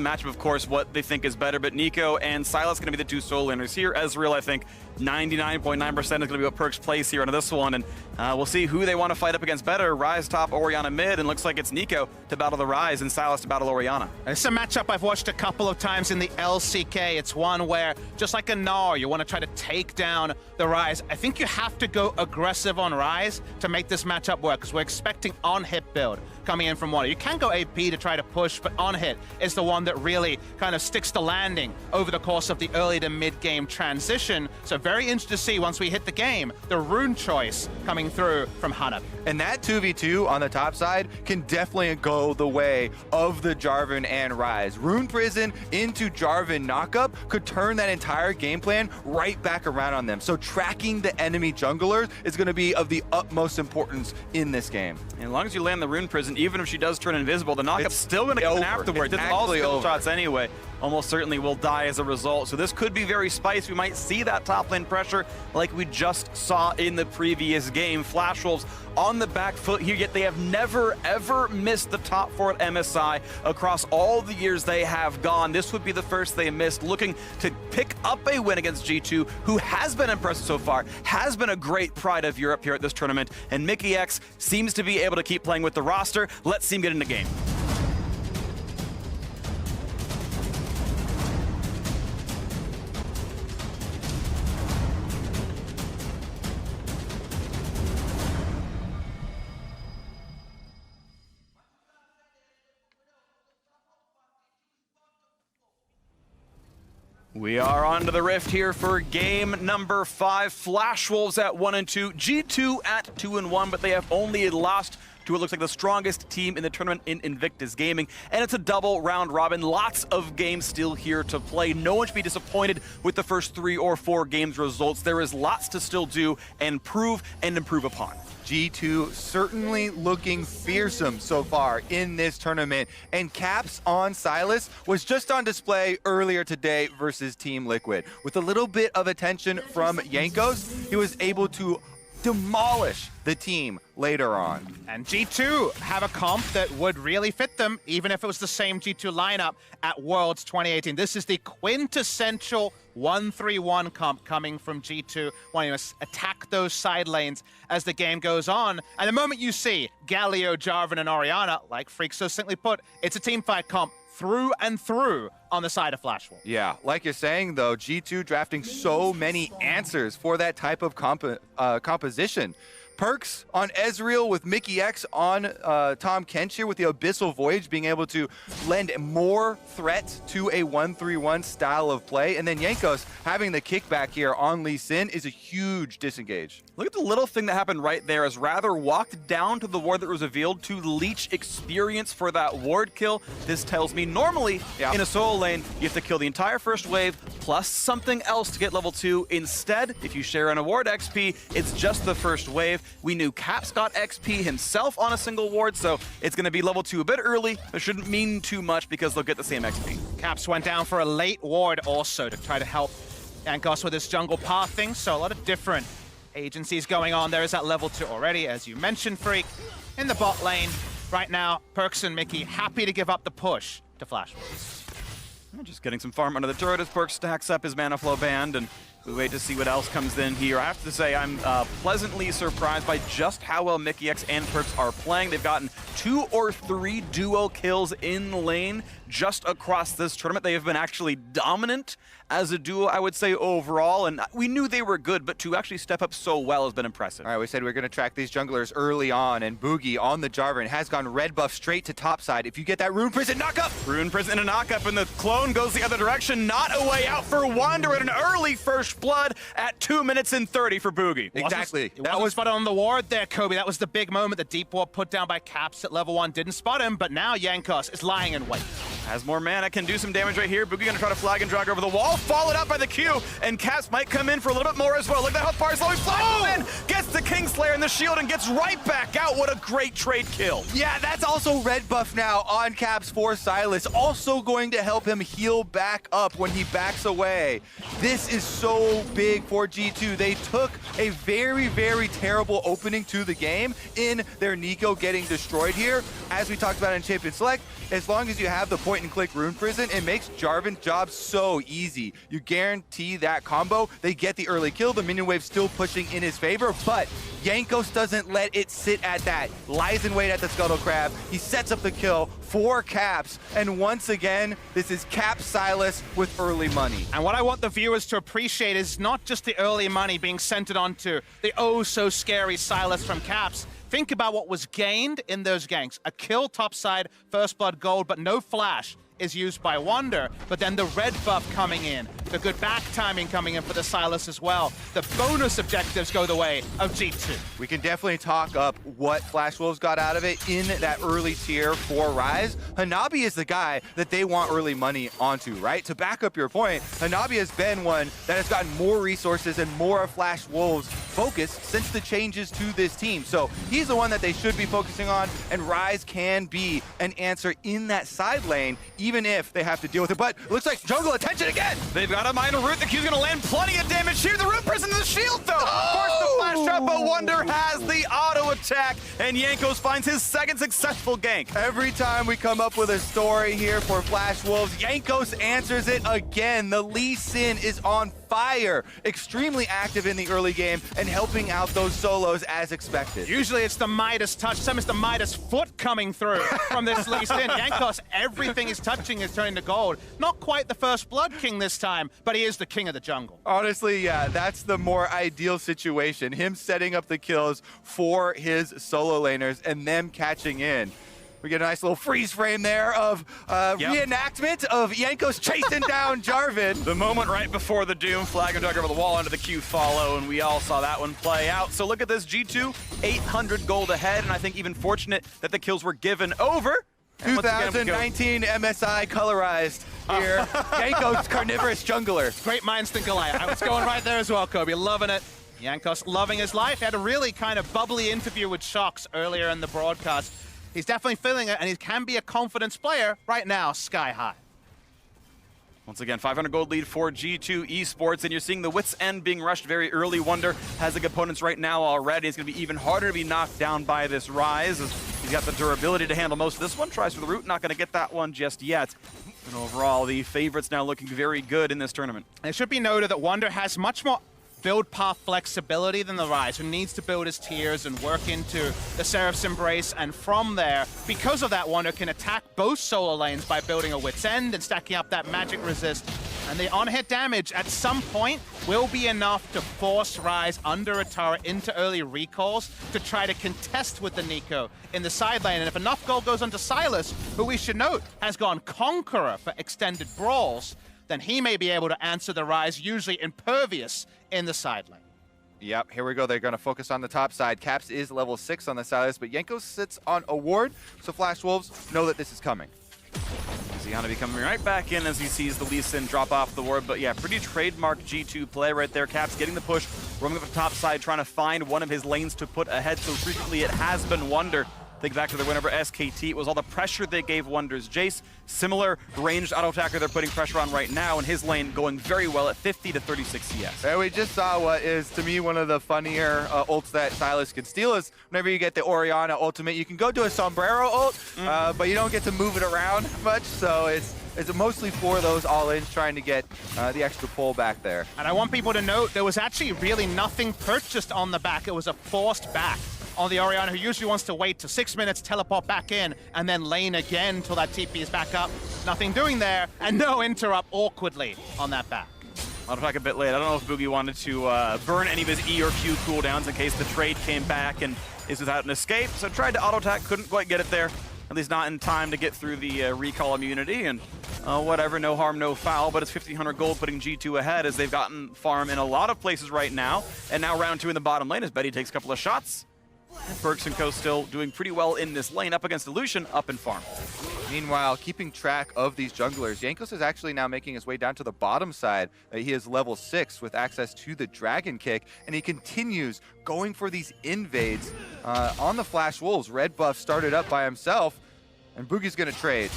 matchup, of course, what they think is better, but Nico and Silas going to be the two solo laners here. Ezreal, I think, 99.9% is going to be what Perkz plays here on this one, and we'll see who they want to fight up against better. Ryze top, Orianna mid, and looks like it's Nico to battle the Ryze and Silas to battle Orianna. It's a matchup I've watched a couple of times in the LCK. It's one where, just like a Gnar, you want to try to take down the Ryze. I think you have to go aggressive on Ryze to make this matchup work, because we're expecting on-hit build coming in from one. You can go AP to try to push, but on-hit is the one that really kind of sticks the landing over the course of the early to mid-game transition. So very interested to see, once we hit the game, the rune choice coming through from Hanabi. And that 2v2 on the top side can definitely go the way of the Jarvan and Ryze. Rune Prison into Jarvan knockup could turn that entire game plan right back around on them. So tracking the enemy junglers is going to be of the utmost importance in this game. And as long as you land the Rune Prison, even if she does turn invisible, the knockup's still going to come afterwards. It's all skill shots anyway. Almost certainly will die as a result. So this could be very spicy. We might see that top lane pressure like we just saw in the previous game. Flash Wolves on the back foot here, yet they have never, ever missed the top 4 at MSI across all the years they have gone. This would be the first they missed, looking to pick up a win against G2, who has been impressive so far, has been a great pride of Europe here at this tournament, and Mickey X seems to be able to keep playing with the roster. Let's see him get in the game. We are on to the Rift here for game number 5. Flash Wolves at 1 and 2, G2 at 2 and 1, but they have only lost to what looks like the strongest team in the tournament in Invictus Gaming. And it's a double round robin. Lots of games still here to play. No one should be disappointed with the first 3 or 4 games results. There is lots to still do and prove and improve upon. G2 certainly looking fearsome so far in this tournament, and Caps on Silas was just on display earlier today versus Team Liquid. With a little bit of attention from Jankos, he was able to demolish the team later on. And G2 have a comp that would really fit them, even if it was the same G2 lineup at Worlds 2018. This is the quintessential 1-3-1 comp coming from G2, wanting to attack those side lanes as the game goes on. And the moment you see Galio, Jarvan, and Orianna, like Freak so simply put, it's a teamfight comp through and through on the side of Flash Wolves. Yeah, like you're saying though, G2 drafting so many answers for that type of composition. Perkz on Ezreal with Mickey X on Tom Kench here with the Abyssal Voyage being able to lend more threat to a 1-3-1 style of play. And then Jankos having the kickback here on Lee Sin is a huge disengage. Look at the little thing that happened right there as Rather walked down to the ward that was revealed to leech experience for that ward kill. This tells me normally in a solo lane, you have to kill the entire first wave plus something else to get level 2. Instead, if you share an award XP, it's just the first wave. We knew Caps got XP himself on a single ward, so it's going to be level 2 a bit early. It shouldn't mean too much because they'll get the same XP. Caps went down for a late ward also to try to help Jankos with his jungle pathing, so a lot of different agencies going on. There is that level 2 already, as you mentioned, Freak. In the bot lane, right now, Perkz and Mickey happy to give up the push to Flash Wolves. Just getting some farm under the turret as Perkz stacks up his mana flow band, and we wait to see what else comes in here. I have to say, I'm pleasantly surprised by just how well Mickey X and Perkz are playing. They've gotten 2 or 3 duo kills in lane just across this tournament. They have been actually dominant as a duo, I would say, overall. And we knew they were good, but to actually step up so well has been impressive. All right, we said we are going to track these junglers early on, and Boogie on the Jarvan has gone red buff straight to top side. If you get that Rune Prison knockup! Rune Prison and a knockup, and the clone goes the other direction. Not a way out for Wander, and an early first blood at 2 minutes and 30 for Boogie. Exactly. That was spotted on the ward there, Kobe. That was the big moment. The deep ward put down by Caps at level 1 didn't spot him, but now Jankos is lying in wait. Has more mana, can do some damage right here. Boogie gonna try to flag and drag over the wall, followed up by the Q, and Caps might come in for a little bit more as well. Look at that health bar, slowly flies in, gets the Kingslayer and the shield, and gets right back out. What a great trade kill. Yeah, that's also red buff now on Caps for Silas. Also going to help him heal back up when he backs away. This is so big for G2. They took a very, very terrible opening to the game in their Nico getting destroyed here. As we talked about in Champion Select, as long as you have the point point-and-click Rune Prison, it makes Jarvan's job so easy. You guarantee that combo. They get the early kill. The minion wave still pushing in his favor, but Jankos doesn't let it sit at that. Lies in wait at the Scuttle Crab. He sets up the kill for Caps, and once again, this is Cap Sylas with early money. And what I want the viewers to appreciate is not just the early money being centered onto the oh-so-scary Sylas from Caps. Think about what was gained in those ganks. A kill topside, first blood gold, but no flash is used by Wonder, but then the red buff coming in, the good back timing coming in for the Sylas as well. The bonus objectives go the way of G2. We can definitely talk up what Flash Wolves got out of it in that early tier for Rise. Hanabi is the guy that they want early money onto, right? To back up your point, Hanabi has been one that has gotten more resources and more of Flash Wolves' focus since the changes to this team. So he's the one that they should be focusing on, and Rise can be an answer in that side lane, even if they have to deal with it. But it looks like jungle attention again. They've got a minor root. The Q's going to land plenty of damage here. The root prison to the shield, though. Force the flash trap, but Wonder has the auto attack, and Jankos finds his second successful gank. Every time we come up with a story here for Flash Wolves, Jankos answers it again. The Lee Sin is on fire, extremely active in the early game and helping out those solos as expected. Usually it's the Midas touch, some is the Midas foot coming through from this Lee Sin. Jankos, everything he's touching is turning to gold. Not quite the first blood king this time, but he is the king of the jungle. Honestly, yeah, that's the more ideal situation. Him setting up the kills for his solo laners and them catching in. We get a nice little freeze frame there of reenactment of Jankos chasing down Jarvan. The moment right before the Doom flag and dug over the wall into the Q follow, and we all saw that one play out. So look at this, G2, 800 gold ahead, and I think even fortunate that the kills were given over. 2019 MSI colorized here. Jankos carnivorous jungler. Great minds think alike. I was going right there as well, Kobe. Loving it. Jankos loving his life. He had a really kind of bubbly interview with Shox earlier in the broadcast. He's definitely feeling it, and he can be a confidence player right now, sky high. Once again, 500 gold lead for G2 Esports, and you're seeing the Wit's End being rushed very early. Wonder has the components right now already. It's going to be even harder to be knocked down by this Rise, as he's got the durability to handle most of this one. Tries for the root, not going to get that one just yet. And overall, the favorites now looking very good in this tournament. And it should be noted that Wonder has much more build path flexibility than the Rise, who needs to build his tiers and work into the Seraph's Embrace, and from there, because of that, Wonder can attack both solo lanes by building a Wit's End and stacking up that magic resist. And the on-hit damage at some point will be enough to force Rise under a turret into early recalls to try to contest with the Nico in the side lane. And if enough gold goes onto Sylas, who we should note has gone Conqueror for extended brawls, then he may be able to answer the Rise, usually impervious in the side lane. Yep, here we go. They're going to focus on the top side. Caps is level 6 on the Sylas, but Jankos sits on a ward, so Flash Wolves know that this is coming. Ziana coming right back in as he sees the Lee Sin drop off the ward, but yeah, pretty trademark G2 play right there. Caps getting the push, roaming up the top side, trying to find one of his lanes to put ahead. So frequently it has been Wonder. Think back to their win over SKT. It was all the pressure they gave Wonder's Jace. Similar ranged auto attacker they're putting pressure on right now, and his lane going very well at 50 to 36 CS. And we just saw what is, to me, one of the funnier ults that Sylas can steal is whenever you get the Orianna ultimate, you can go to a Sombrero ult, but you don't get to move it around much, so it's mostly for those all-ins trying to get the extra pull back there. And I want people to note, there was actually really nothing purchased on the back. It was a forced back on the Orianna, who usually wants to wait to 6 minutes, teleport back in, and then lane again till that TP is back up. Nothing doing there, and no interrupt awkwardly on that back. Auto attack a bit late. I don't know if Boogie wanted to burn any of his E or Q cooldowns in case the trade came back and is without an escape. So tried to auto attack, couldn't quite get it there. At least not in time to get through the recall immunity, and whatever, no harm, no foul, but it's 1,500 gold putting G2 ahead as they've gotten farm in a lot of places right now. And now round 2 in the bottom lane as Betty takes a couple of shots. Perks and Co still doing pretty well in this lane, up against Illusion, up in farm. Meanwhile, keeping track of these junglers, Jankos is actually now making his way down to the bottom side. He is level 6 with access to the Dragon Kick, and he continues going for these invades on the Flash Wolves. Red buff started up by himself, and Boogie's going to trade.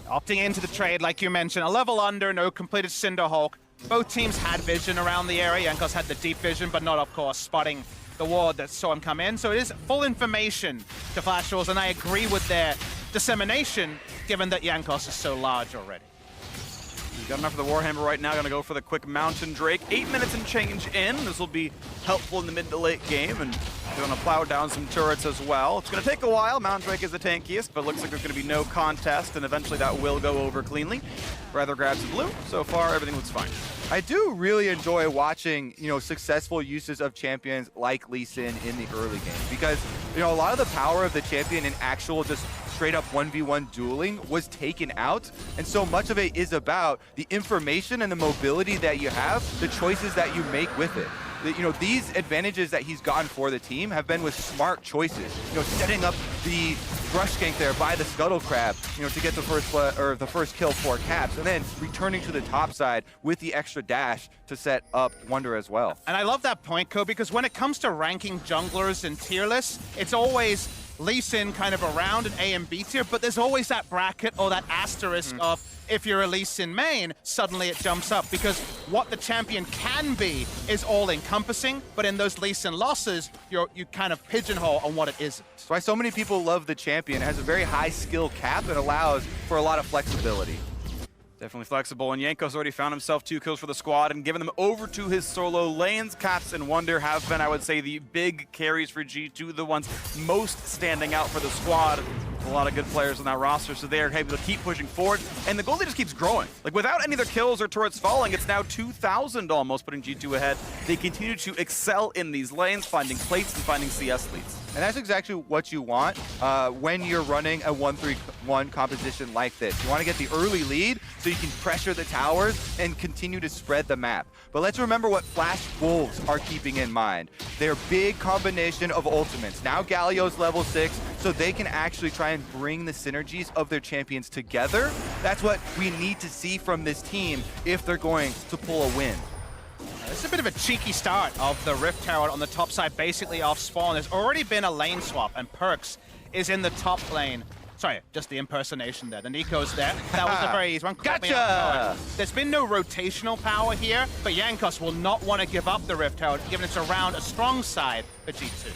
Opting into the trade, like you mentioned, a level under, no completed Cinderhulk. Both teams had vision around the area. Jankos had the deep vision, but not, of course, spotting the ward that saw him come in. So it is full information to Flash Wolves, and I agree with their dissemination, given that Jankos is so large already. He's got enough of the Warhammer right now. Gonna go for the quick Mountain Drake. 8 minutes and change in. This will be helpful in the mid to late game, and they're gonna plow down some turrets as well. It's gonna take a while. Mountain Drake is the tankiest, but looks like there's gonna be no contest, and eventually that will go over cleanly. Rather grabs the blue. So far, everything looks fine. I do really enjoy watching, successful uses of champions like Lee Sin in the early game because, a lot of the power of the champion in actual just straight up 1v1 dueling was taken out. And so much of it is about the information and the mobility that you have, the choices that you make with it. These advantages that he's gotten for the team have been with smart choices. Setting up the brush gank there by the Scuttle Crab, to get the first kill for Caps, and then returning to the top side with the extra dash to set up Wonder as well. And I love that point, Ko, because when it comes to ranking junglers in tier lists, it's always Lee Sin kind of around an A and B tier, but there's always that bracket or that asterisk of if you're a Lee Sin main, suddenly it jumps up because what the champion can be is all-encompassing, but in those Lee Sin losses, you kind of pigeonhole on what it isn't. That's why so many people love the champion. It has a very high skill cap and allows for a lot of flexibility. Definitely flexible, and Jankos already found himself 2 kills for the squad and given them over to his solo lanes. Caps and Wonder have been, I would say, the big carries for G2, the ones most standing out for the squad. A lot of good players on that roster, so they're able to keep pushing forward, and the goal just keeps growing. Like, without any other kills or turrets falling, it's now 2,000 almost, putting G2 ahead. They continue to excel in these lanes, finding plates and finding CS leads. And that's exactly what you want when you're running a 1-3-1 composition like this. You want to get the early lead so you can pressure the towers and continue to spread the map. But let's remember what Flash Wolves are keeping in mind. Their big combination of ultimates. Now Galio's level 6, so they can actually try and bring the synergies of their champions together. That's what we need to see from this team if they're going to pull a win. This is a bit of a cheeky start of the Rift Tower on the top side, basically off spawn. There's already been a lane swap, and Perks is in the top lane. Sorry, just the impersonation there. The Nico's there. That was a very easy one. Gotcha! There's been no rotational power here, but Jankos will not want to give up the Rift Tower, given it's around a strong side for G2.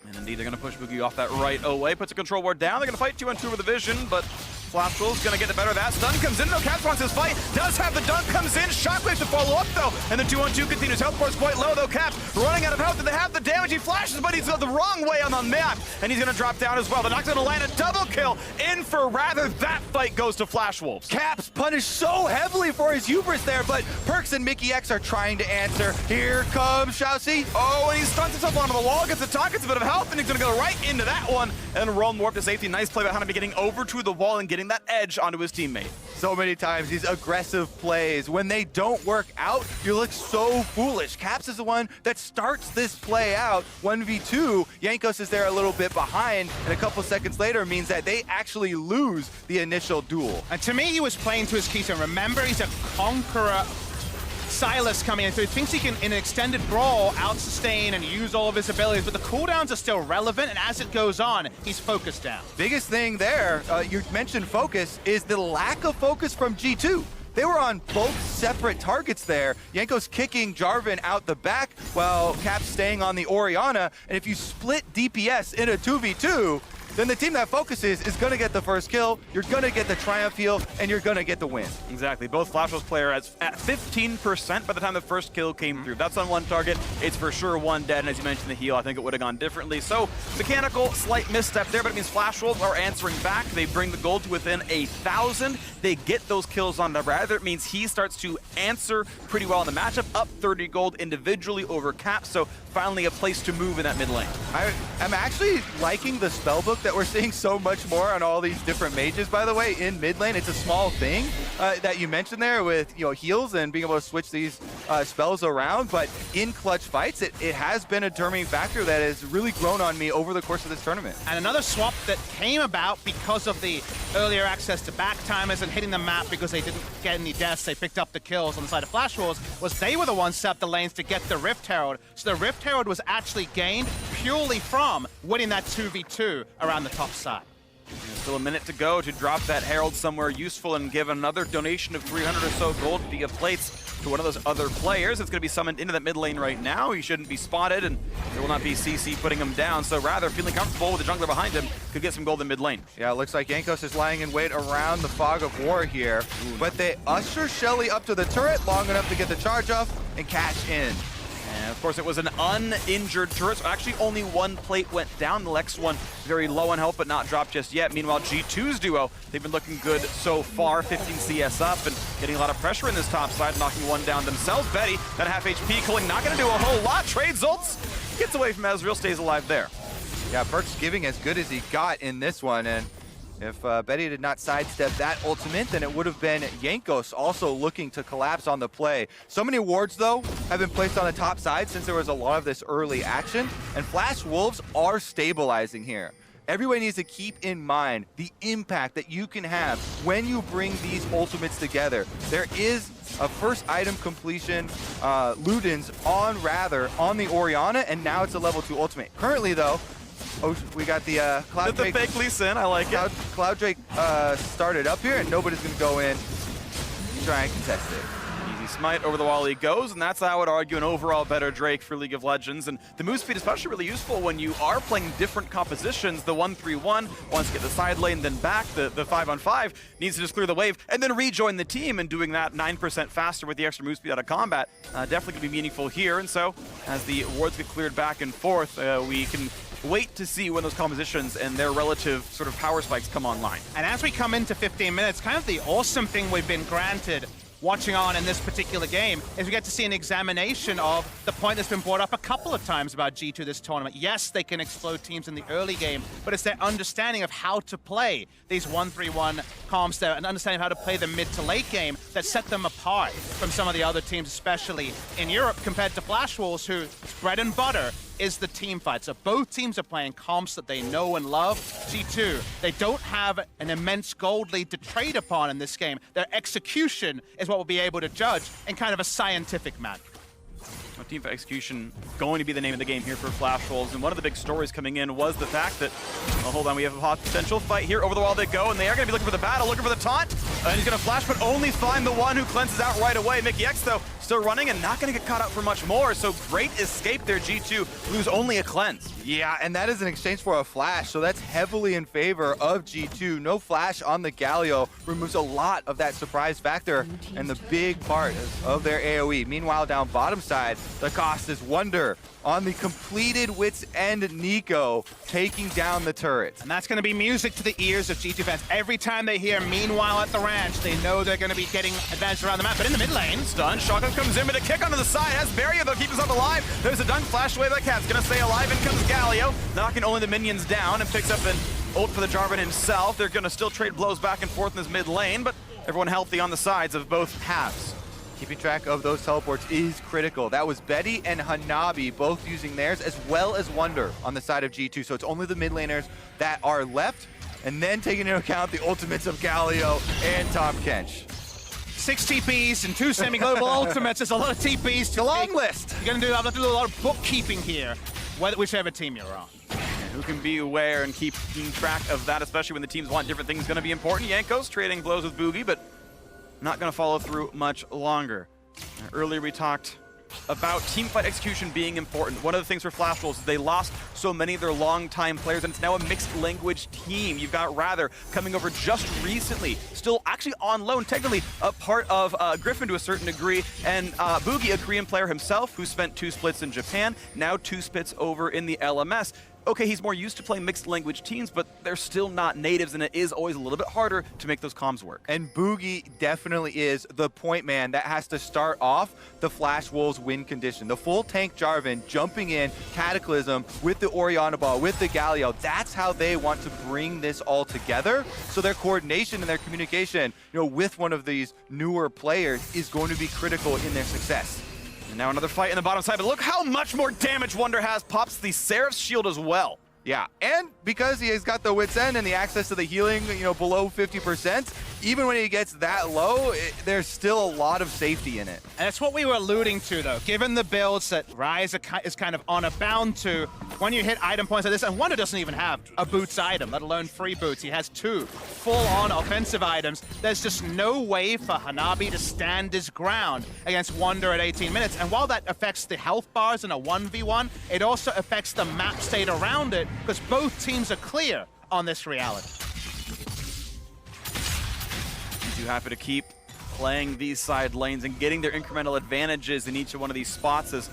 And indeed, they're going to push Boogie off that right away. Puts a control ward down. They're going to fight 2-on-2 with the vision, but Flash Wolf's going to get the better of that. Stun comes in. No, Caps wants his fight. Does have the dunk. Comes in. Shockwave to follow up, though. And the 2-on-2 continues. Health bar's quite low, though. Caps running out of health. Did they have the damage? He flashes, but he's the wrong way on the map. And he's going to drop down as well. The Nox going to land a double kill. In for rather. That fight goes to Flash Wolves. Caps punished so heavily for his hubris there, but Perks and Mickey X are trying to answer. Here comes Shousey. Oh, and he stuns himself onto the wall. Gets the talk. Gets a bit of health, and he's going to go right into that one. And roll warp to safety. Nice play by Hanabi getting over to the wall and getting that edge onto his teammate. So many times these aggressive plays, when they don't work out, you look so foolish. Caps is the one that starts this play out 1v2. Jankos is there a little bit behind, and a couple seconds later means that they actually lose the initial duel. And to me, he was playing to his keys. And remember, he's a conqueror. Silas coming in, so he thinks he can, in an extended brawl, out-sustain and use all of his abilities, but the cooldowns are still relevant, and as it goes on, he's focused down. Biggest thing there, you mentioned focus, is the lack of focus from G2. They were on both separate targets there. Jankos kicking Jarvan out the back while Caps staying on the Orianna, and if you split DPS in a 2v2, then the team that focuses is going to get the first kill, you're going to get the Triumph heal, and you're going to get the win. Exactly. Both Flash Wolves player at 15% by the time the first kill came through. That's on one target. It's for sure one dead, and as you mentioned, the heal, I think it would have gone differently. So, mechanical, slight misstep there, but it means Flash Wolves are answering back. They bring the gold to within 1,000. They get those kills on the Rather. It means he starts to answer pretty well in the matchup, up 30 gold individually over Caps, so finally a place to move in that mid lane. I'm actually liking the spellbook that we're seeing so much more on all these different mages, by the way, in mid lane. It's a small thing that you mentioned there with heals and being able to switch these spells around, but in clutch fights, it has been a determining factor that has really grown on me over the course of this tournament. And another swap that came about because of the earlier access to back timers and hitting the map because they didn't get any deaths, they picked up the kills on the side of Flash Wolves, was they were the ones set up the lanes to get the Rift Herald. So the Rift Herald was actually gained purely from winning that 2v2 around the top side. Still a minute to go to drop that Herald somewhere useful and give another donation of 300 or so gold via plates to one of those other players. It's going to be summoned into that mid lane right now. He shouldn't be spotted, and there will not be CC putting him down. So rather, feeling comfortable with the jungler behind him, could get some gold in mid lane. Yeah, it looks like Jankos is lying in wait around the fog of war here. But they usher Shelly up to the turret long enough to get the charge off and cash in. And of course, it was an uninjured turret, so actually only one plate went down. The next one very low on health, but not dropped just yet. Meanwhile, G2's duo, they've been looking good so far, 15 CS up and getting a lot of pressure in this top side, knocking one down themselves. Betty, that half HP killing, not going to do a whole lot. Trades ults, gets away from Ezreal, stays alive there. Yeah, Perkz giving as good as he got in this one, and if Betty did not sidestep that ultimate, then it would have been Jankos also looking to collapse on the play. So many wards, though, have been placed on the top side since there was a lot of this early action, and Flash Wolves are stabilizing here. Everyone needs to keep in mind the impact that you can have when you bring these ultimates together. There is a first item completion, Ludens on the Orianna, and now it's a level 2 ultimate. Currently, though, we got the Cloud Drake. The fake Lee Sin, I like it. Cloud Drake started up here, and nobody's going to go in and try and contest it. Easy smite, over the wall he goes, and that's, I would argue, an overall better Drake for League of Legends. And the move speed is especially really useful when you are playing different compositions. The 1-3-1 wants to get the side lane, then back. The 5-on-5 needs to just clear the wave and then rejoin the team, and doing that 9% faster with the extra move speed out of combat definitely can be meaningful here. And so, as the wards get cleared back and forth, we can wait to see when those compositions and their relative sort of power spikes come online. And as we come into 15 minutes, kind of the awesome thing we've been granted watching on in this particular game is we get to see an examination of the point that's been brought up a couple of times about G2 this tournament. Yes, they can explode teams in the early game, but it's their understanding of how to play these 1-3-1 comps there and understanding how to play the mid to late game that set them apart from some of the other teams, especially in Europe, compared to Flash Wolves, whose bread and butter is the team fight. So both teams are playing comps that they know and love. G2, they don't have an immense gold lead to trade upon in this game. Their execution is what we'll be able to judge in kind of a scientific manner. Team for execution going to be the name of the game here for Flash Wolves, and one of the big stories coming in was the fact that, well, hold on, we have a potential fight here. Over the wall they go, and they are going to be looking for the battle, looking for the taunt, and he's going to flash, but only find the one who cleanses out right away. Mikyx, though, still running and not going to get caught out for much more, so great escape there. G2 lose only a cleanse. Yeah, and that is in exchange for a flash, so that's heavily in favor of G2. No flash on the Galio removes a lot of that surprise factor and the big part of their AoE. Meanwhile, down bottom side, the cost is Wonder on the completed Wits End Nico, taking down the turret. And that's going to be music to the ears of G2 fans. Every time they hear Meanwhile at the ranch, they know they're going to be getting advantage around the map. But in the mid lane, stun, Shotgun comes in with a kick onto the side, has barrier though, keeps himself alive. There's a dunk, flash away by Cat's going to stay alive, in comes Galio, knocking only the minions down and picks up an ult for the Jarvan himself. They're going to still trade blows back and forth in this mid lane, but everyone healthy on the sides of both halves. Keeping track of those teleports is critical. That was Betty and Hanabi both using theirs, as well as Wonder on the side of G2. So it's only the mid laners that are left, and then taking into account the ultimates of Galio and Tahm Kench. 6 TPs and 2 semi-global ultimates. There's a lot of TPs. It's a long list. You're going to have to do a lot of bookkeeping here, whichever team you're on. Who can be aware and keeping track of that, especially when the teams want different things, is going to be important. Jankos trading blows with Boogie, but not going to follow through much longer. Earlier we talked about teamfight execution being important. One of the things for Flash Wolves is they lost so many of their longtime players, and it's now a mixed language team. You've got Rather coming over just recently, still actually on loan, technically a part of Griffin to a certain degree, and Boogie, a Korean player himself who spent 2 splits in Japan, now 2 splits over in the LMS. Okay, he's more used to playing mixed language teams, but they're still not natives, and it is always a little bit harder to make those comms work. And Boogie definitely is the point man that has to start off the Flash Wolves win condition. The full tank Jarvan jumping in, Cataclysm with the Orianna ball, with the Galio. That's how they want to bring this all together. So their coordination and their communication, with one of these newer players is going to be critical in their success. And now another fight in the bottom side, but look how much more damage Wonder has. Pops the Seraph's shield as well. Yeah, and because he has got the Wits End and the access to the healing, below 50%, even when he gets that low, there's still a lot of safety in it. And that's what we were alluding to, though. Given the builds that Ryze is kind of on a bound to, when you hit item points like this, and Wonder doesn't even have a boots item, let alone 3 boots. He has 2 full-on offensive items. There's just no way for Hanabi to stand his ground against Wonder at 18 minutes. And while that affects the health bars in a 1v1, it also affects the map state around it, because both teams are clear on this reality. G2 happy to keep playing these side lanes and getting their incremental advantages in each one of these spots as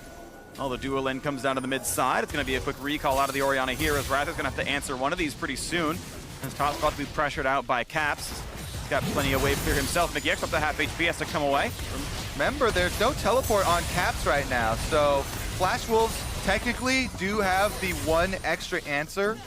the duo lane comes down to the mid side. It's going to be a quick recall out of the Orianna here as Ratha's going to have to answer one of these pretty soon. As top's about to be pressured out by Caps. He's got plenty of wave clear himself. McGex up to half HP, has to come away. Remember, there's no teleport on Caps right now, so Flash Wolves technically do have the one extra answer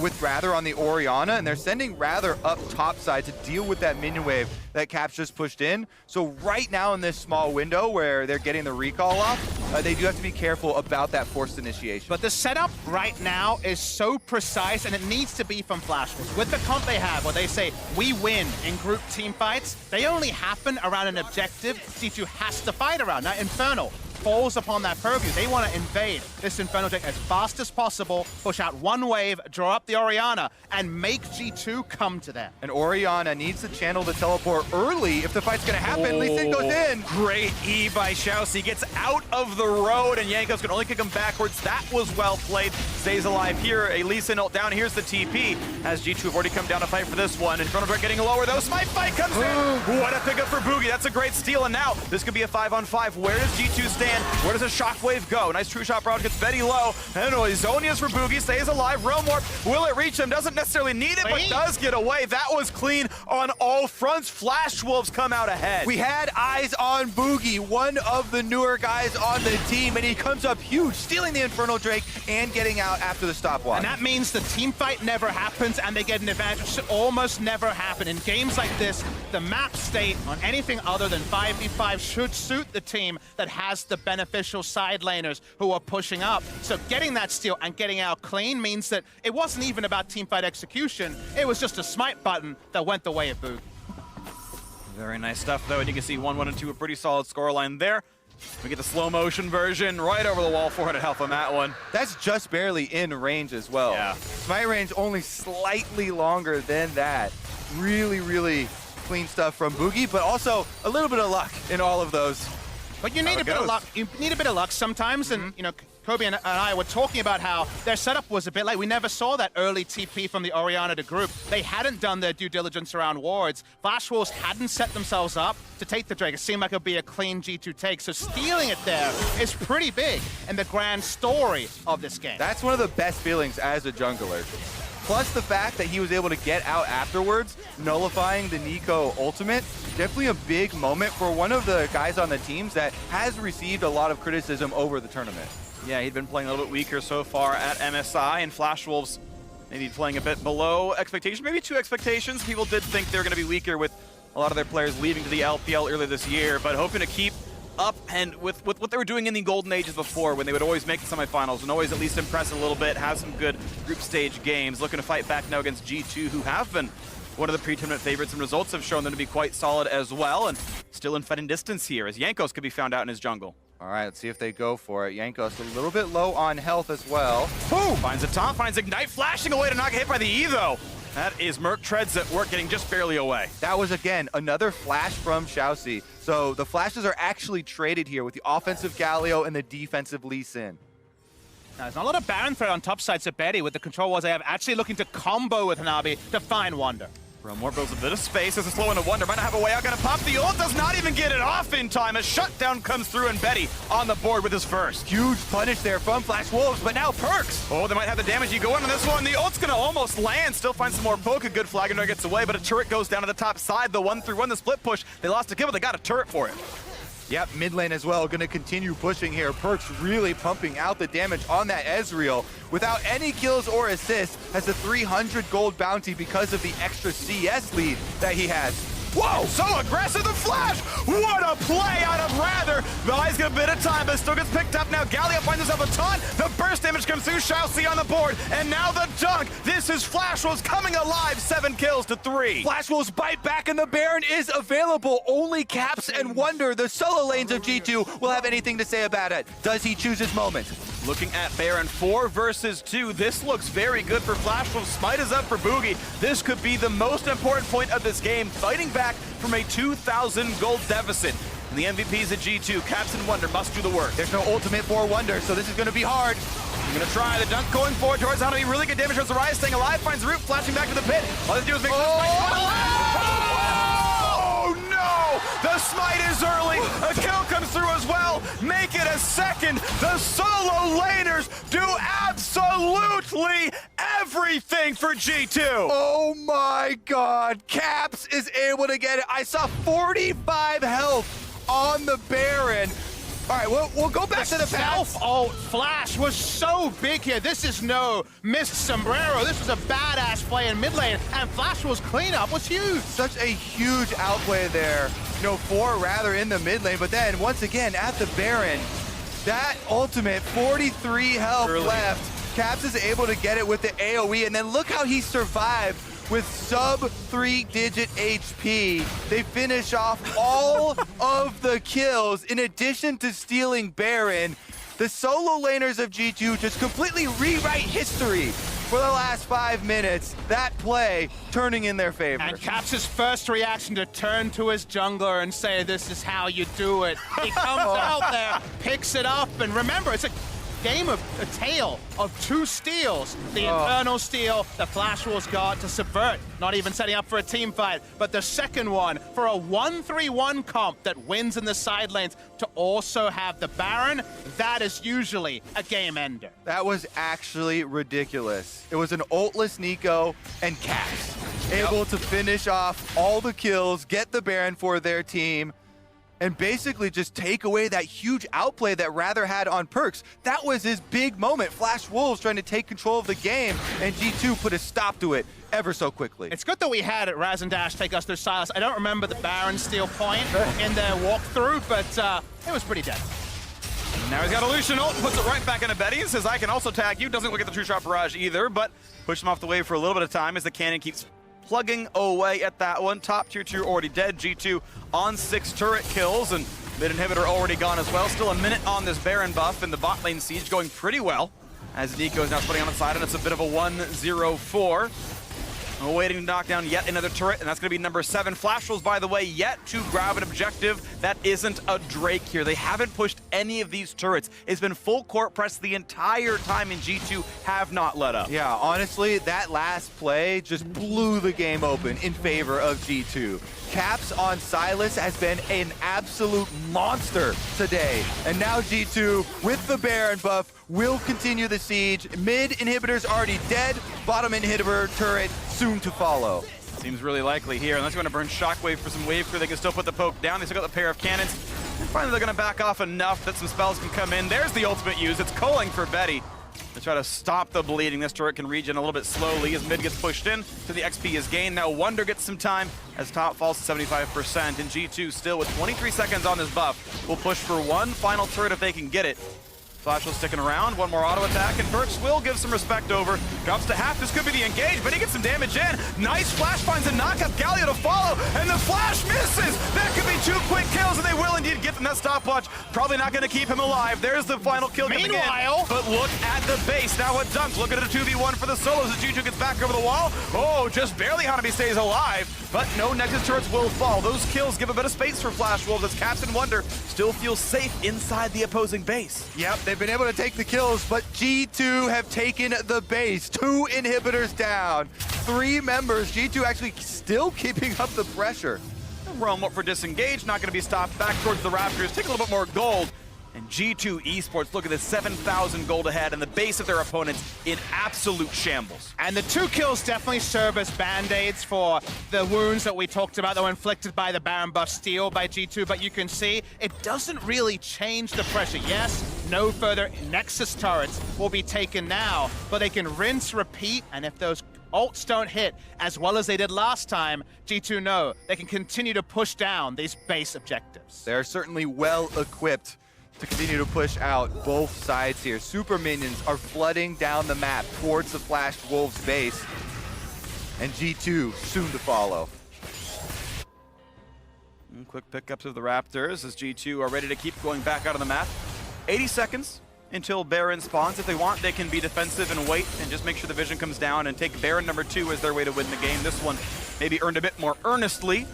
with Rather on the Orianna, and they're sending Rather up top side to deal with that minion wave that Caps just pushed in. So right now in this small window where they're getting the recall off, they do have to be careful about that forced initiation. But the setup right now is so precise, and it needs to be from Flash Wolves. With the comp they have, where they say, we win in group team fights, they only happen around an objective G2 has to fight around. Now, Infernal falls upon that purview. They want to invade this Infernal deck as fast as possible, push out one wave, draw up the Orianna, and make G2 come to them. And Orianna needs to channel the teleport early if the fight's going to happen. Lee Sin goes in. Great E by Xiaoxi. Gets out of the road, and Jankos can only kick him backwards. That was well played. Stays alive here. A Lee Sin ult down. Here's the TP, as G2 have already come down to fight for this one. Infernal Drake getting lower, though. Smite fight comes in. What a pickup for Boogie. That's a great steal, and now this could be a 5-on-5. Where does G2 stand? Where does a shockwave go? Nice true shot round, gets Betty low. Anyway, Zonia's for Boogie, stays alive. Realm Warp, will it reach him? Doesn't necessarily need it, but does get away. That was clean on all fronts. Flash Wolves come out ahead. We had eyes on Boogie, one of the newer guys on the team, and he comes up huge, stealing the Infernal Drake and getting out after the stopwatch. And that means the team fight never happens, and they get an advantage. It should almost never happen. In games like this, the map state on anything other than 5v5 should suit the team that has the beneficial side laners who are pushing up. So getting that steal and getting out clean means that it wasn't even about teamfight execution. It was just a smite button that went the way of Boogie. Very nice stuff, though, and you can see 1-1 and 2, a pretty solid scoreline there. We get the slow motion version right over the wall, 400 health on that one. That's just barely in range as well. Yeah. Smite range only slightly longer than that. Really, really clean stuff from Boogie, but also a little bit of luck in all of those. But you need a bit of luck. You need a bit of luck sometimes, and you know, Kobe and I were talking about how their setup was a bit late. We never saw that early TP from the Orianna to group. They hadn't done their due diligence around wards. Flash Wolves hadn't set themselves up to take the Drake. It seemed like it would be a clean G2 take, so stealing it there is pretty big in the grand story of this game. That's one of the best feelings as a jungler. Plus the fact that he was able to get out afterwards, nullifying the Nico ultimate. Definitely a big moment for one of the guys on the teams that has received a lot of criticism over the tournament. Yeah, he'd been playing a little bit weaker so far at MSI, and Flash Wolves maybe playing a bit below expectation, maybe 2 expectations. People did think they were going to be weaker with a lot of their players leaving to the LPL earlier this year, but hoping to keep up and with what they were doing in the golden ages before, when they would always make the semifinals and always at least impress a little bit, have some good group stage games. Looking to fight back now against G2, who have been one of the pre-tournament favorites, and results have shown them to be quite solid as well, and still in fighting distance here, as Jankos could be found out in his jungle. All right, let's see if they go for it. Jankos a little bit low on health as well. Boom! Finds a top, finds Ignite, flashing away to not get hit by the E, though. That is Merc Treads at work, getting just barely away. That was, again, another flash from Xiaoxi. So the flashes are actually traded here with the offensive Galio and the defensive Lee Sin. Now, there's not a lot of Baron threat on top side, so Betty, with the control walls they have, actually looking to combo with Hanabi to find Wonder. Realmore builds a bit of space. There's a slow into Wonder. Might not have a way out. Gonna pop the ult. Does not even get it off in time. A shutdown comes through, and Betty on the board with his first. Huge punish there from Flash Wolves, but now Perks. Oh, they might have the damage. You go in on this one. The ult's gonna almost land. Still finds some more poke. A good flag, and gets away, but a turret goes down to the top side. The 1-3-1, the split push. They lost a kill, but they got a turret for it. Yep, mid lane as well, gonna continue pushing here. Perks really pumping out the damage on that Ezreal. Without any kills or assists, has a 300 gold bounty because of the extra CS lead that he has. Whoa, so aggressive, the flash! What a play out of Rather! Buys a bit of time, but still gets picked up now. Gallia finds himself a taunt. The burst damage comes through, Xiaoxi on the board, and now the dunk. This is Flash Wolves coming alive, 7 kills to 3. Flash Wolves bite back, and the Baron is available. Only Caps and Wonder, the solo lanes of G2, will have anything to say about it. Does he choose his moment? Looking at Baron, 4 versus 2. This looks very good for Flash Wolves. Smite is up for Boogie. This could be the most important point of this game, fighting back from a 2,000 gold deficit. And the MVPs at G2, Caps and Wonder must do the work. There's no ultimate for Wonder, so this is going to be hard. I'm going to try the dunk going forward towards Hanabi. Really good damage towards the Rise, staying alive, finds Root, flashing back to the pit. All they do is make Oh, no! The smite is early. A kill comes through as well. Make it a second. The solo laners do absolutely everything for G2. Oh my God, Caps is able to get it. I saw 45 health on the Baron. All right, we'll go back to the past. Self-ult Flash was so big here. This is no missed sombrero. This was a badass play in mid lane, and Flash Wolves cleanup was huge. Such a huge outplay there. You know, 4 rather in the mid lane, but then once again at the Baron, that ultimate 43 health left. Caps is able to get it with the AoE, and then look how he survived with sub 3-digit HP. They finish off all of the kills in addition to stealing Baron. The solo laners of G2 just completely rewrite history for the last 5 minutes. That play turning in their favor. And Caps' first reaction to turn to his jungler and say, "This is how you do it." He comes out there, picks it up, and remember, it's a game of a tale of 2 steals. The internal steal the Flash Wolves got to subvert, not even setting up for a team fight, but the second one for a 1-3-1 comp that wins in the side lanes to also have the Baron. That is usually a game ender. That was actually ridiculous. It was an ultless Nico and Caps able to finish off all the kills, get the Baron for their team, and basically just take away that huge outplay that Rather had on Perks. That was his big moment. Flash Wolves trying to take control of the game, and G2 put a stop to it ever so quickly. It's good that we had Raz and Dash take us through Silas. I don't remember the Baron steal point in their walkthrough, but it was pretty dead. Now he's got a Lucian ult, puts it right back into Betty. Says, I can also tag you. Doesn't look at the true shot barrage either, but push him off the wave for a little bit of time as the cannon keeps plugging away at that one. Top tier 2 already dead. G2 on 6 turret kills, and mid inhibitor already gone as well. Still a minute on this Baron buff, and the bot lane siege going pretty well as Nico is now splitting on the side, and it's a bit of a 1-0-4. We're waiting to knock down yet another turret, and that's going to be number 7. Flash Wolves, by the way, yet to grab an objective that isn't a Drake here. They haven't pushed any of these turrets. It's been full court press the entire time, and G2 have not let up. Yeah, honestly, that last play just blew the game open in favor of G2. Caps on Silas has been an absolute monster today. And now G2, with the Baron buff, will continue the siege. Mid inhibitor's already dead. Bottom inhibitor turret soon to follow. Seems really likely here. Unless you want to burn Shockwave for some wave clear, they can still put the poke down. They still got the pair of cannons. And finally, they're going to back off enough that some spells can come in. There's the ultimate use. It's culling for Betty to try to stop the bleeding. This turret can regen a little bit slowly as mid gets pushed in, so the XP is gained. Now Wonder gets some time as top falls to 75%, and G2 still with 23 seconds on this buff will push for one final turret if they can get it. Flash will sticking around, one more auto attack, and Perks will give some respect over. Drops to half, this could be the engage, but he gets some damage in. Nice Flash finds a knockup, Galio to follow, and the Flash misses! That could be 2 quick kills, and they will indeed get them that stopwatch. Probably not gonna keep him alive. There's the final kill coming in. Meanwhile, but look at the base. Now a dunk, look at a 2v1 for the solos as G2 gets back over the wall. Oh, just barely Hanabi stays alive, but no Nexus turrets will fall. Those kills give a bit of space for Flash Wolves as Caps and Wonder still feel safe inside the opposing base. Yep, they've been able to take the kills, but G2 have taken the base. 2 inhibitors down, 3 members. G2 actually still keeping up the pressure. Roam up for disengage, not going to be stopped. Back towards the Raptors, take a little bit more gold. And G2 Esports, look at this, 7,000 gold ahead, and the base of their opponents in absolute shambles. And the 2 kills definitely serve as band-aids for the wounds that we talked about that were inflicted by the Baron buff steal by G2, but you can see it doesn't really change the pressure. Yes, no further Nexus turrets will be taken now, but they can rinse, repeat, and if those ults don't hit as well as they did last time, G2 know they can continue to push down these base objectives. They're certainly well equipped to continue to push out both sides here. Super minions are flooding down the map towards the Flash Wolves base, and G2 soon to follow. And quick pickups of the Raptors as G2 are ready to keep going back out of the map. 80 seconds until Baron spawns. If they want, they can be defensive and wait and just make sure the vision comes down and take Baron number 2 as their way to win the game. This one maybe earned a bit more earnestly,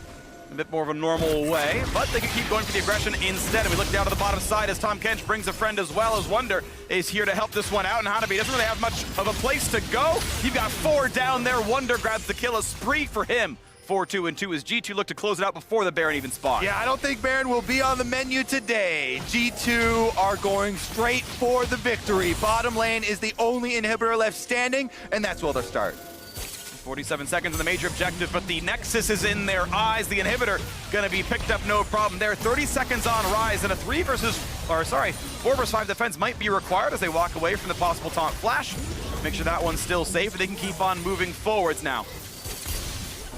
a bit more of a normal way, but they can keep going for the aggression instead. And we look down to the bottom side as Tahm Kench brings a friend as well, as Wunder is here to help this one out, and Hanabi doesn't really have much of a place to go. You've got 4 down there. Wunder grabs the kill, a spree for him. 4-2 and 2 as G2 look to close it out before the Baron even spawns. Yeah, I don't think Baron will be on the menu today. G2 are going straight for the victory. Bottom lane is the only inhibitor left standing, and that's where they'll start. 47 seconds on the major objective, but the Nexus is in their eyes. The inhibitor gonna be picked up, no problem there. 30 seconds on Rise, and a 4 versus 5 defense might be required as they walk away from the possible taunt flash. Make sure that one's still safe, and they can keep on moving forwards now.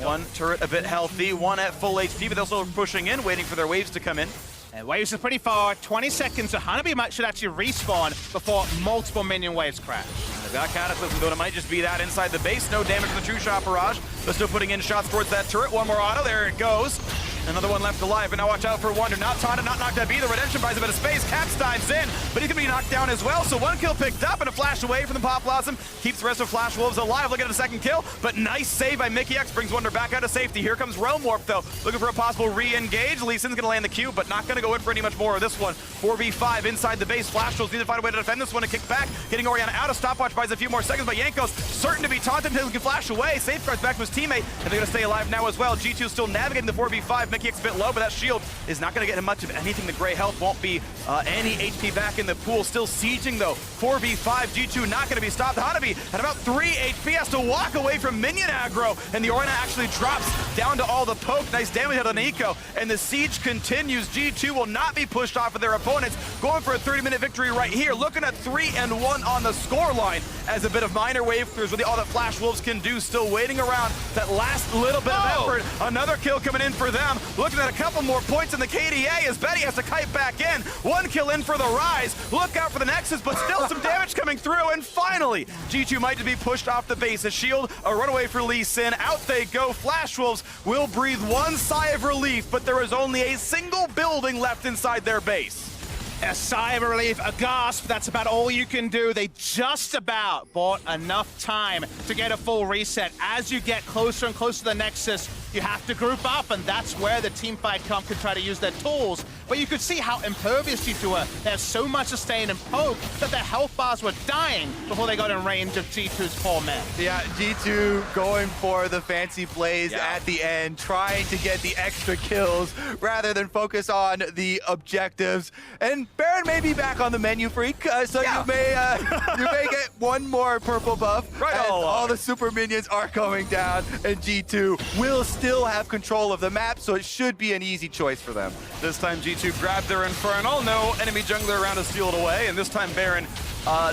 One turret a bit healthy, one at full HP, but they're also pushing in, waiting for their waves to come in. And waves are pretty far, 20 seconds, so Hanabi should actually respawn before multiple minion waves crash. They've got Cataclysm, though it might just be that inside the base. No damage from the True Shot Barrage, but still putting in shots towards that turret. One more auto, there it goes. Another one left alive, but now watch out for Wunder. Not taunted, not knocked out either. Redemption buys a bit of space. Caps dives in, but he's gonna be knocked down as well. So 1 kill picked up and a flash away from the Pop Blossom. Keeps the rest of Flash Wolves alive. Looking at a 2nd kill, but nice save by mikyx. Brings Wunder back out of safety. Here comes Realm Warp, though. Looking for a possible re-engage. Lee Sin's gonna land the Q, but not gonna go in for any much more of this one. 4v5 inside the base. Flash Wolves need to find a way to defend this one and kick back. Getting Orianna out of stopwatch buys a few more seconds, but Jankos certain to be taunted until he can flash away. Safeguards back to his teammate, and they're gonna stay alive now as well. G2 still navigating the 4v5. mikyx a bit low, but that shield is not going to get him much of anything. The gray health won't be any HP back in the pool. Still sieging though. 4v5, G2 not going to be stopped. Hanabi at about 3 HP has to walk away from minion aggro, and the Orianna actually drops down to all the poke. Nice damage out of Nico, and the siege continues. G2 will not be pushed off of their opponents. Going for a 30-minute victory right here. Looking at 3-1 on the scoreline as a bit of minor wave clears with all that Flash Wolves can do. Still waiting around that last little bit of effort. Another kill coming in for them. Looking at a couple more points in the KDA as Betty has to kite back in. 1 kill in for the Rise. Look out for the Nexus, but still some damage coming through. And finally, G2 might just be pushed off the base. A shield, a runaway for Lee Sin. Out they go. Flash Wolves will breathe one sigh of relief, but there is only a single building left inside their base. A sigh of relief, a gasp, that's about all you can do. They just about bought enough time to get a full reset. As you get closer and closer to the Nexus, you have to group up, and that's where the teamfight comp can try to use their tools. But you could see how impervious G2 were. They have so much sustain and poke that their health bars were dying before they got in range of G2's 4 men. Yeah, G2 going for the fancy plays at the end, trying to get the extra kills rather than focus on the objectives. And Baron may be back on the menu, Freak, so you may get one more purple buff. Right, as all the super minions are going down, and G2 will still have control of the map, so it should be an easy choice for them. This time G2 grabbed their Infernal. No enemy jungler around to steal it away, and this time Baron,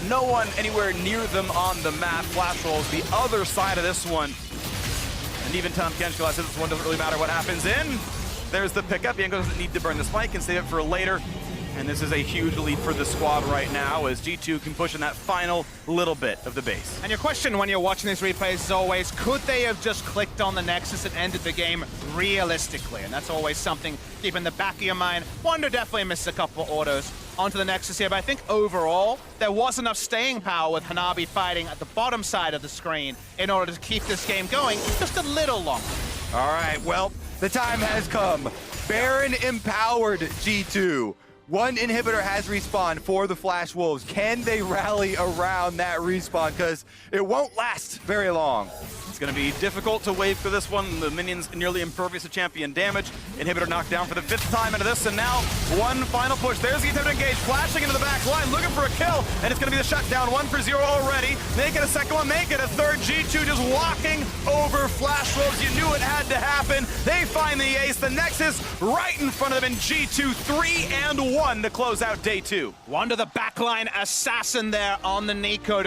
no one anywhere near them on the map. Flash rolls the other side of this one. And even Tahm Kench says this one doesn't really matter what happens in. There's the pickup. Jankos doesn't need to burn the spike and save it for later. And this is a huge lead for the squad right now as G2 can push in that final little bit of the base. And your question when you're watching these replays is always, could they have just clicked on the Nexus and ended the game realistically? And that's always something deep in the back of your mind. Wunder definitely missed a couple autos onto the Nexus here, but I think overall, there was enough staying power with Hanabi fighting at the bottom side of the screen in order to keep this game going just a little longer. All right, well, the time has come. Baron empowered G2. One inhibitor has respawned for the Flash Wolves. Can they rally around that respawn? Because it won't last very long. It's going to be difficult to wave for this one. The minions nearly impervious to champion damage. Inhibitor knocked down for the 5th time into this, and now one final push. There's the attempt to engage, flashing into the back line, looking for a kill, and it's going to be the shutdown. 1 for 0 already. Make it a second one, make it a third. G2 just walking over Flash Wolves. You knew it had to happen. They find the ace. The Nexus right in front of them, and G2 3-1 to close out day 2. Wunder the backline assassin there on the Nico to